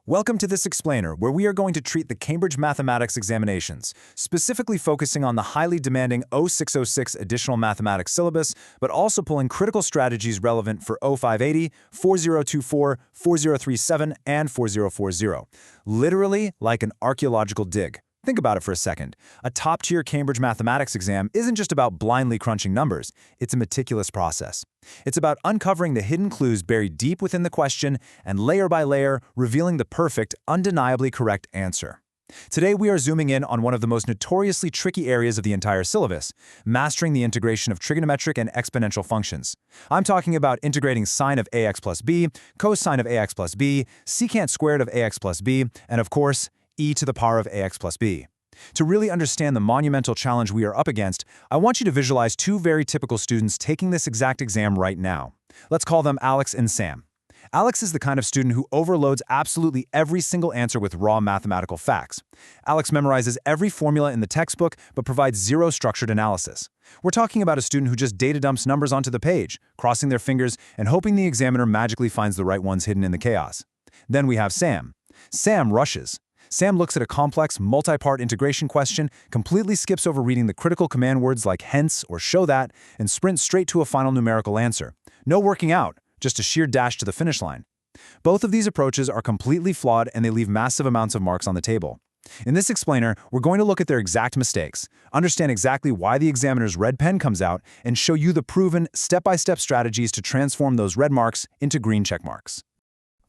Welcome to this explainer, where we are going to treat the Cambridge Mathematics examinations, specifically focusing on the highly demanding 0606 additional mathematics syllabus, but also pulling critical strategies relevant for 0580, 4024, 4037, and 4040. Literally like an archaeological dig. Think about it for a second. A top-tier Cambridge mathematics exam isn't just about blindly crunching numbers. It's a meticulous process. It's about uncovering the hidden clues buried deep within the question and layer by layer revealing the perfect, undeniably correct answer. Today we are zooming in on one of the most notoriously tricky areas of the entire syllabus, mastering the integration of trigonometric and exponential functions. I'm talking about integrating sine of ax plus b, cosine of ax plus b, secant squared of ax plus b, and of course, e to the power of ax plus b. To really understand the monumental challenge we are up against, I want you to visualize two very typical students taking this exact exam right now. Let's call them Alex and Sam. Alex is the kind of student who overloads absolutely every single answer with raw mathematical facts. Alex memorizes every formula in the textbook but provides zero structured analysis. We're talking about a student who just data dumps numbers onto the page, crossing their fingers and hoping the examiner magically finds the right ones hidden in the chaos. Then we have Sam. Sam rushes. Sam looks at a complex, multi-part integration question, completely skips over reading the critical command words like hence or show that, and sprints straight to a final numerical answer. No working out, just a sheer dash to the finish line. Both of these approaches are completely flawed and they leave massive amounts of marks on the table. In this explainer, we're going to look at their exact mistakes, understand exactly why the examiner's red pen comes out, and show you the proven, step-by-step strategies to transform those red marks into green check marks.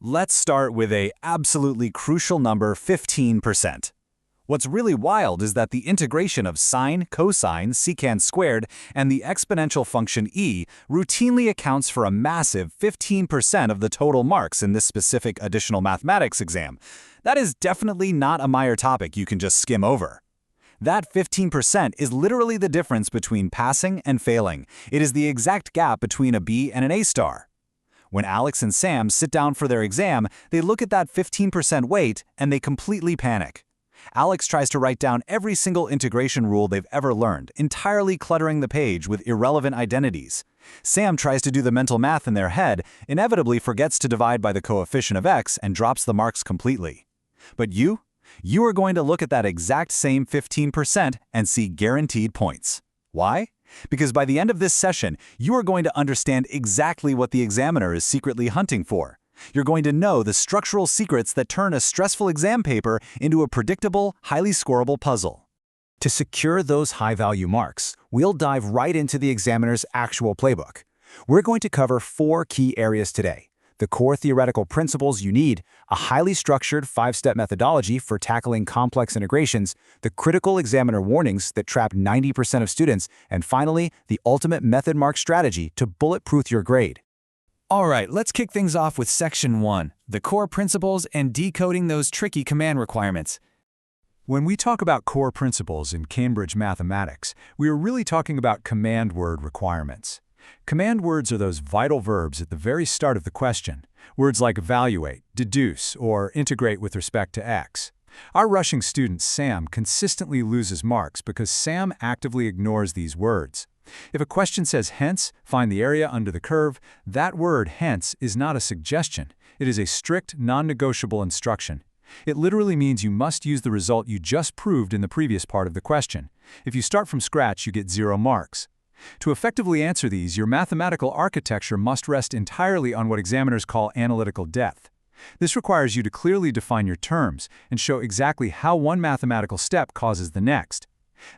Let's start with an absolutely crucial number, 15%. What's really wild is that the integration of sine, cosine, secant squared, and the exponential function e routinely accounts for a massive 15% of the total marks in this specific additional mathematics exam. That is definitely not a minor topic you can just skim over. That 15% is literally the difference between passing and failing. It is the exact gap between a B and an A star. When Alex and Sam sit down for their exam, they look at that 15% weight and they completely panic. Alex tries to write down every single integration rule they've ever learned, entirely cluttering the page with irrelevant identities. Sam tries to do the mental math in their head, inevitably forgets to divide by the coefficient of x and drops the marks completely. But you are going to look at that exact same 15% and see guaranteed points. Why? Because by the end of this session, you are going to understand exactly what the examiner is secretly hunting for. You're going to know the structural secrets that turn a stressful exam paper into a predictable, highly scoreable puzzle. To secure those high-value marks, we'll dive right into the examiner's actual playbook. We're going to cover 4 key areas today: the core theoretical principles you need, a highly structured 5-step methodology for tackling complex integrations, the critical examiner warnings that trap 90% of students, and finally, the ultimate method mark strategy to bulletproof your grade. All right, let's kick things off with Section 1, the core principles and decoding those tricky command requirements. When we talk about core principles in Cambridge mathematics, we are really talking about command word requirements. Command words are those vital verbs at the very start of the question, words like evaluate, deduce, or integrate with respect to x. Our rushing student Sam consistently loses marks because Sam actively ignores these words. If a question says hence, find the area under the curve, that word hence is not a suggestion. It is a strict, non-negotiable instruction. It literally means you must use the result you just proved in the previous part of the question. If you start from scratch, you get 0 marks. To effectively answer these, your mathematical architecture must rest entirely on what examiners call analytical depth. This requires you to clearly define your terms and show exactly how one mathematical step causes the next.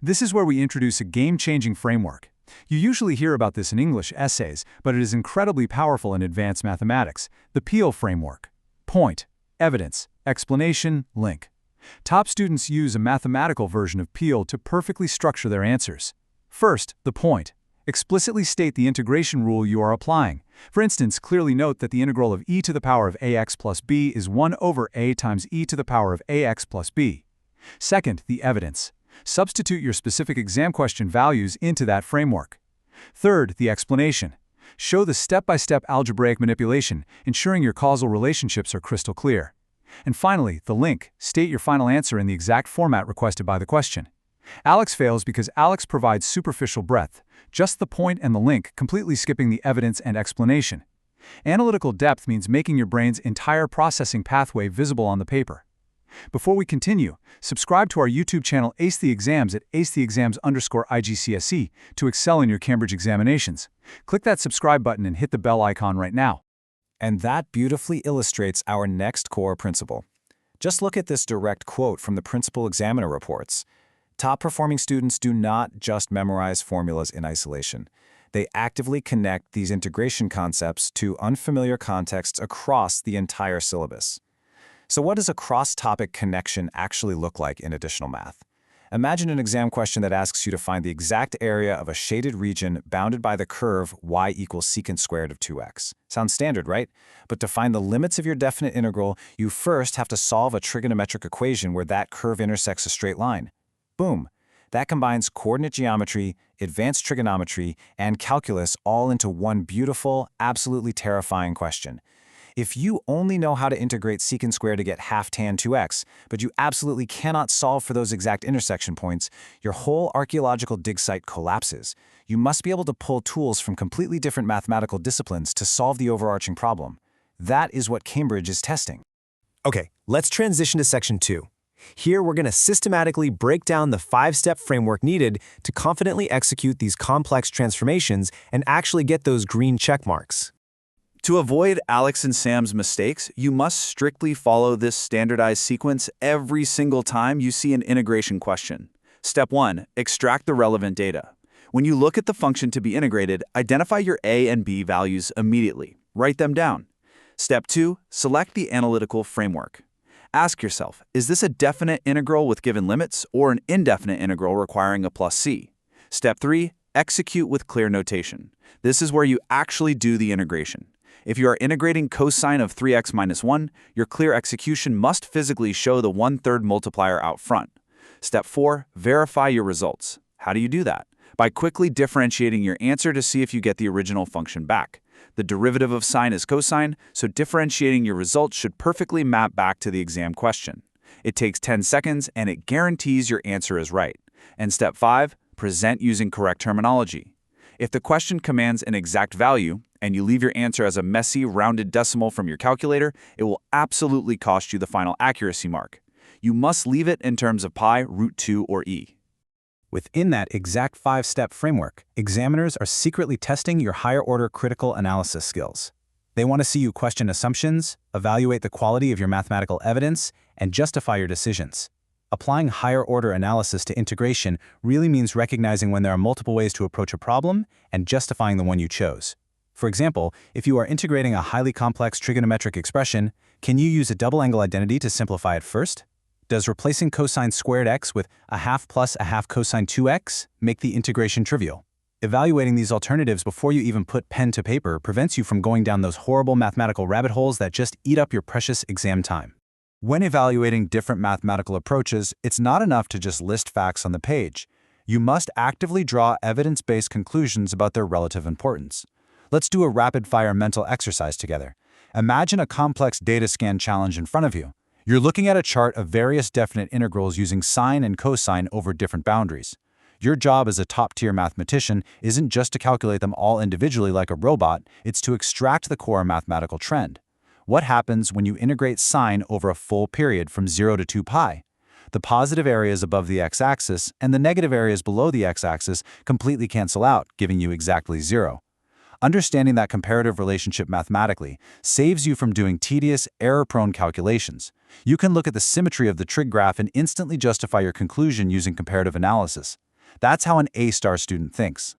This is where we introduce a game-changing framework. You usually hear about this in English essays, but it is incredibly powerful in advanced mathematics, the Peel framework. Point, evidence, explanation, link. Top students use a mathematical version of Peel to perfectly structure their answers. First, the point. Explicitly state the integration rule you are applying. For instance, clearly note that the integral of e to the power of ax plus b is 1 over a times e to the power of ax plus b. Second, the evidence. Substitute your specific exam question values into that framework. Third, the explanation. Show the step-by-step algebraic manipulation, ensuring your causal relationships are crystal clear. And finally, the link. State your final answer in the exact format requested by the question. Alex fails because Alex provides superficial breadth, just the point and the link, completely skipping the evidence and explanation. Analytical depth means making your brain's entire processing pathway visible on the paper. Before we continue, subscribe to our YouTube channel Ace the Exams at acetheexams_IGCSE to excel in your Cambridge examinations. Click that subscribe button and hit the bell icon right now. And that beautifully illustrates our next core principle. Just look at this direct quote from the principal examiner reports. Top-performing students do not just memorize formulas in isolation. They actively connect these integration concepts to unfamiliar contexts across the entire syllabus. So what does a cross-topic connection actually look like in additional math? Imagine an exam question that asks you to find the exact area of a shaded region bounded by the curve y equals secant squared of 2x. Sounds standard, right? But to find the limits of your definite integral, you first have to solve a trigonometric equation where that curve intersects a straight line. Boom! That combines coordinate geometry, advanced trigonometry, and calculus all into one beautiful, absolutely terrifying question. If you only know how to integrate secant squared to get half tan 2x, but you absolutely cannot solve for those exact intersection points, your whole archaeological dig site collapses. You must be able to pull tools from completely different mathematical disciplines to solve the overarching problem. That is what Cambridge is testing. Okay, let's transition to section 2. Here we're going to systematically break down the 5-step framework needed to confidently execute these complex transformations and actually get those green check marks. To avoid Alex and Sam's mistakes, you must strictly follow this standardized sequence every single time you see an integration question. Step 1. Extract the relevant data. When you look at the function to be integrated, identify your a and b values immediately. Write them down. Step 2. Select the analytical framework. Ask yourself, is this a definite integral with given limits or an indefinite integral requiring a plus c? Step 3. Execute with clear notation. This is where you actually do the integration. If you are integrating cosine of 3x minus 1, your clear execution must physically show the 1/3 multiplier out front. Step 4. Verify your results. How do you do that? By quickly differentiating your answer to see if you get the original function back. The derivative of sine is cosine, so differentiating your results should perfectly map back to the exam question. It takes 10 seconds and it guarantees your answer is right. And step 5. Present using correct terminology. If the question commands an exact value, and you leave your answer as a messy, rounded decimal from your calculator, it will absolutely cost you the final accuracy mark. You must leave it in terms of pi, root 2, or e. Within that exact 5-step framework, examiners are secretly testing your higher-order critical analysis skills. They want to see you question assumptions, evaluate the quality of your mathematical evidence, and justify your decisions. Applying higher-order analysis to integration really means recognizing when there are multiple ways to approach a problem and justifying the one you chose. For example, if you are integrating a highly complex trigonometric expression, can you use a double-angle identity to simplify it first? Does replacing cosine squared x with a half plus a half cosine 2x make the integration trivial? Evaluating these alternatives before you even put pen to paper prevents you from going down those horrible mathematical rabbit holes that just eat up your precious exam time. When evaluating different mathematical approaches, it's not enough to just list facts on the page. You must actively draw evidence-based conclusions about their relative importance. Let's do a rapid-fire mental exercise together. Imagine a complex data scan challenge in front of you. You're looking at a chart of various definite integrals using sine and cosine over different boundaries. Your job as a top-tier mathematician isn't just to calculate them all individually like a robot, it's to extract the core mathematical trend. What happens when you integrate sine over a full period from 0 to 2 pi? The positive areas above the x-axis and the negative areas below the x-axis completely cancel out, giving you exactly 0. Understanding that comparative relationship mathematically saves you from doing tedious, error-prone calculations. You can look at the symmetry of the trig graph and instantly justify your conclusion using comparative analysis. That's how an A-star student thinks.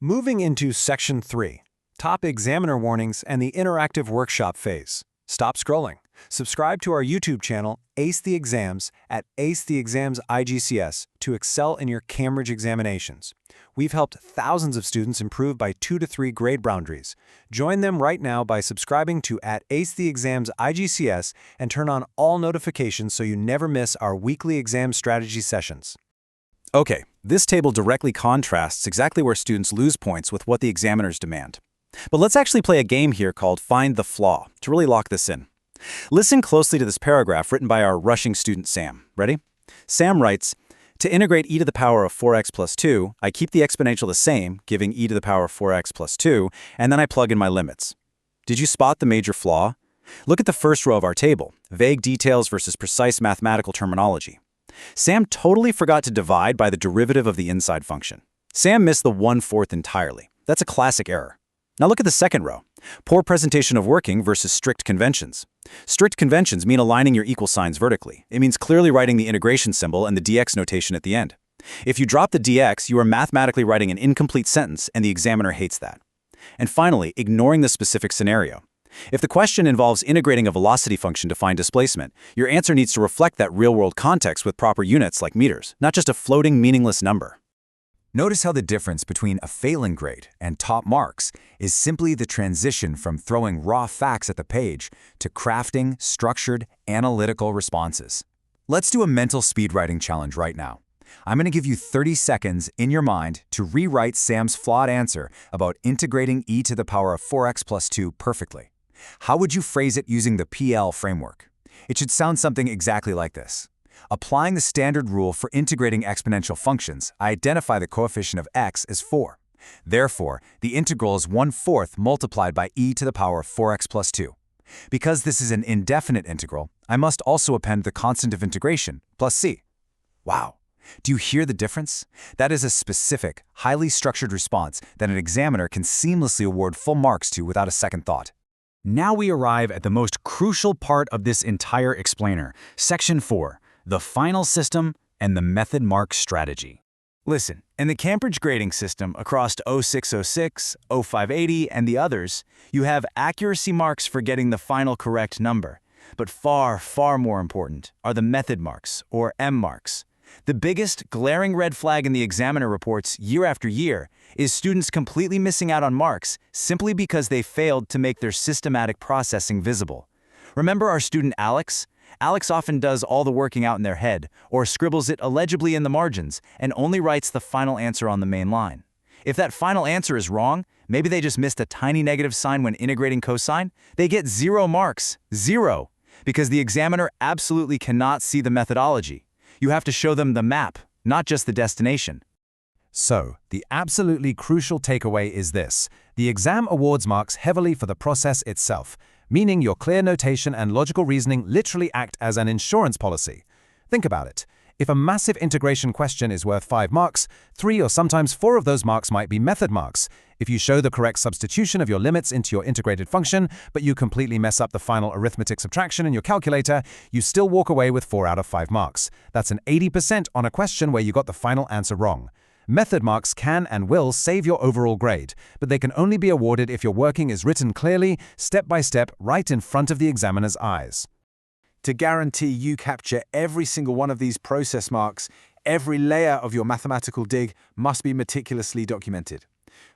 Moving into section 3, top examiner warnings and the interactive workshop phase. Stop scrolling. Subscribe to our YouTube channel, Ace the Exams, at Ace the Exams IGCS to excel in your Cambridge examinations. We've helped thousands of students improve by 2 to 3 grade boundaries. Join them right now by subscribing to @Ace the Exams IGCS and turn on all notifications so you never miss our weekly exam strategy sessions. Okay, this table directly contrasts exactly where students lose points with what the examiners demand. But let's actually play a game here called Find the Flaw to really lock this in. Listen closely to this paragraph written by our rushing student Sam. Ready? Sam writes, to integrate e to the power of 4x plus 2, I keep the exponential the same, giving e to the power of 4x plus 2, and then I plug in my limits. Did you spot the major flaw? Look at the first row of our table, vague details versus precise mathematical terminology. Sam totally forgot to divide by the derivative of the inside function. Sam missed the 1/4 entirely. That's a classic error. Now look at the second row. Poor presentation of working versus strict conventions. Strict conventions mean aligning your equal signs vertically. It means clearly writing the integration symbol and the dx notation at the end. If you drop the dx, you are mathematically writing an incomplete sentence, and the examiner hates that. And finally, ignoring the specific scenario. If the question involves integrating a velocity function to find displacement, your answer needs to reflect that real-world context with proper units like meters, not just a floating, meaningless number. Notice how the difference between a failing grade and top marks is simply the transition from throwing raw facts at the page to crafting structured, analytical responses. Let's do a mental speed writing challenge right now. I'm going to give you 30 seconds in your mind to rewrite Sam's flawed answer about integrating e to the power of 4x plus 2 perfectly. How would you phrase it using the PL framework? It should sound something exactly like this. Applying the standard rule for integrating exponential functions, I identify the coefficient of x as 4. Therefore, the integral is 1/4 multiplied by e to the power of 4x plus 2. Because this is an indefinite integral, I must also append the constant of integration, plus c. Wow! Do you hear the difference? That is a specific, highly structured response that an examiner can seamlessly award full marks to without a second thought. Now we arrive at the most crucial part of this entire explainer, Section 4, the final system and the method mark strategy. Listen, in the Cambridge grading system across 0606, 0580, and the others, you have accuracy marks for getting the final correct number. But far, far more important are the method marks, or M marks. The biggest glaring red flag in the examiner reports year after year is students completely missing out on marks simply because they failed to make their systematic processing visible. Remember our student Alex? Alex often does all the working out in their head, or scribbles it illegibly in the margins, and only writes the final answer on the main line. If that final answer is wrong, maybe they just missed a tiny negative sign when integrating cosine, they get 0 marks. 0! Because the examiner absolutely cannot see the methodology. You have to show them the map, not just the destination. So, the absolutely crucial takeaway is this. The exam awards marks heavily for the process itself, meaning your clear notation and logical reasoning literally act as an insurance policy. Think about it. If a massive integration question is worth 5 marks, 3 or sometimes 4 of those marks might be method marks. If you show the correct substitution of your limits into your integrated function, but you completely mess up the final arithmetic subtraction in your calculator, you still walk away with 4 out of 5 marks. That's an 80% on a question where you got the final answer wrong. Method marks can and will save your overall grade, but they can only be awarded if your working is written clearly, step by step, right in front of the examiner's eyes. To guarantee you capture every single one of these process marks, every layer of your mathematical dig must be meticulously documented.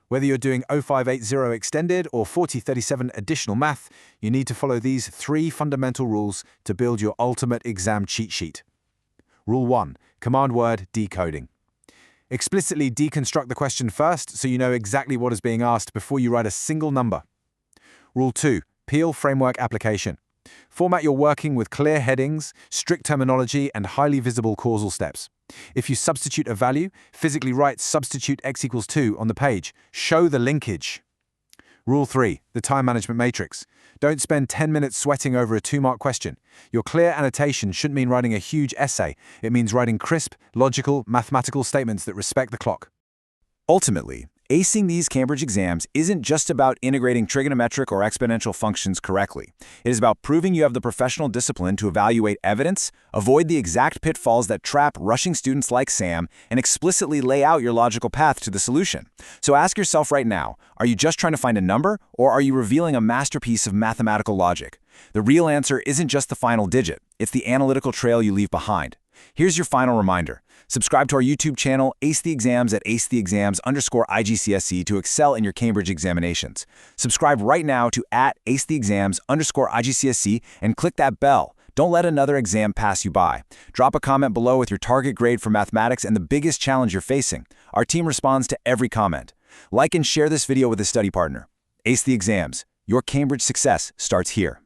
Whether you're doing 0580 extended or 4037 additional math, you need to follow these 3 fundamental rules to build your ultimate exam cheat sheet. Rule 1. Command word decoding. Explicitly deconstruct the question first so you know exactly what is being asked before you write a single number. Rule 2. Peel framework application. Format your working with clear headings, strict terminology, and highly visible causal steps. If you substitute a value, physically write substitute x equals 2 on the page. Show the linkage. Rule 3. The time management matrix. Don't spend 10 minutes sweating over a 2-mark question. Your clear annotation shouldn't mean writing a huge essay. It means writing crisp, logical, mathematical statements that respect the clock. Ultimately, acing these Cambridge exams isn't just about integrating trigonometric or exponential functions correctly. It is about proving you have the professional discipline to evaluate evidence, avoid the exact pitfalls that trap rushing students like Sam, and explicitly lay out your logical path to the solution. So ask yourself right now, are you just trying to find a number, or are you revealing a masterpiece of mathematical logic? The real answer isn't just the final digit, it's the analytical trail you leave behind. Here's your final reminder. Subscribe to our YouTube channel, Ace the Exams at acetheexams_IGCSE to excel in your Cambridge examinations. Subscribe right now to @acetheexams_IGCSE and click that bell. Don't let another exam pass you by. Drop a comment below with your target grade for mathematics and the biggest challenge you're facing. Our team responds to every comment. Like and share this video with a study partner. Ace the Exams. Your Cambridge success starts here.